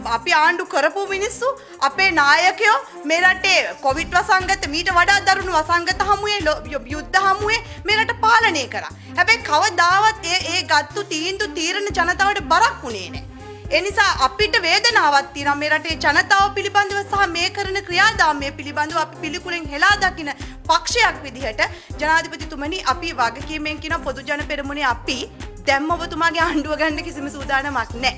අපි ආණ්ඩු කරපු මිනිස්සු අපේ නායකයෝ මේ රටේ කොවිඩ් වසංගත මීට වඩා දරුණු වසංගත හමුවේ යුද්ධ හමුවේ මේ රට පාලනය කරා. හැබැයි කවදාවත් ඒ ගත්තු තීරණ ජනතාවට බරක් වුණේ නැහැ. ඒ නිසා අපිට වේදනාවක් තියෙනවා මේ රටේ ජනතාව පිළිබඳව සහ මේ කරන ක්‍රියාදාමය පිළිබඳව අපි පිළිකුලෙන් හෙලා දකින පක්ෂයක් විදිහට ජනාධිපතිතුමනි අපි වගකීමෙන් කියන පොදු ජන පෙරමුණේ අපි දැන් ඔබතුමාගේ ආණ්ඩුව ගන්න කිසිම සූදානමක් නැහැ.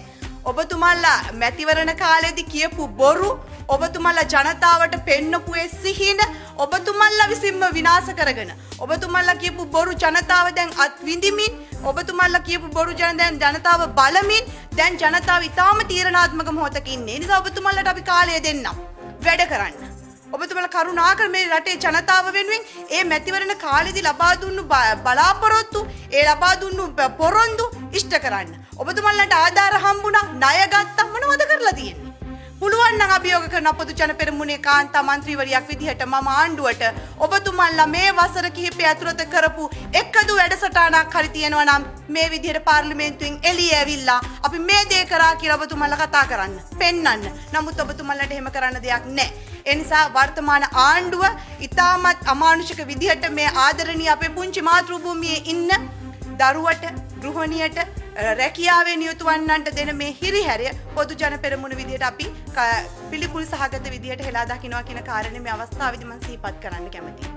ඔබතුමාලා මැතිවරණ කාලේදී කියපු බොරු ඔබතුමාලා ජනතාවට පෙන්නපු ඒ සිහින ඔබතුමාලා විසින්ම විනාශ කරගෙන ඔබතුමාලා කියපු බොරු ජනතාව දැන් අත්විඳිමින් ඔබතුමාලා කියපු බොරු ජනතාව බලමින් දැන් ජනතාව ඉතාම තීරණාත්මක මොහොතක ඉන්නේ. ඒ නිසා ඔබතුමාලාට අපි කාලය දෙන්නම් වැඩ කරන්න. ඔබතුමාලා කරුණාකර මේ රටේ ජනතාව වෙනුවෙන් ඒ මැතිවරණ කාලෙදී ලබා දුන්නු බලාපොරොත්තු ඒ ලබා දුන්නු පොරොන්දු ඉෂ්ට කරන්න. ඔබතුමාලාට ආධාර හම්බුණා ණය ගත්තා මොනවද කරලා තියෙන්නේ? පුළුවන් නම් අභියෝග කරන පොදු ජන පෙරමුණේ කාන්තා මන්ත්‍රීවරියක් විදිහට මම ආණ්ඩුවට ඔබතුමාලා මේ වසර කිහිපය ඇතුළත කරපු එකදු වැඩසටහනක් හරි තියෙනවා නම් මේ විදිහට පාර්ලිමේන්තුවෙන් එළිය ඇවිල්ලා අපි මේ දේ කරා කියලා ඔබතුමාලා කතා කරන්න පෙන්නන්න. නමුත් ඔබතුමාලාට එහෙම කරන්න දෙයක් නැහැ. ඒ නිසා වර්තමාන ආණ්ඩුව ඉතාමත් අමානුෂික විදිහට මේ ආදරණීය අපේ පුංචි මාතෘ භූමියේ ඉන්න දරුවට ගෘහණියට රැකියාවේ නියුතු වන්නන්ට දෙන මේ හිරිහැරය පොදු ජන පෙරමුණ විදිහට අපි පිළිකුල් සහගත විදිහට හෙලා දකින්නවා කියන කාරණේ මේ අවස්ථාවේදී මම සිහිපත් කරන්න කැමතියි.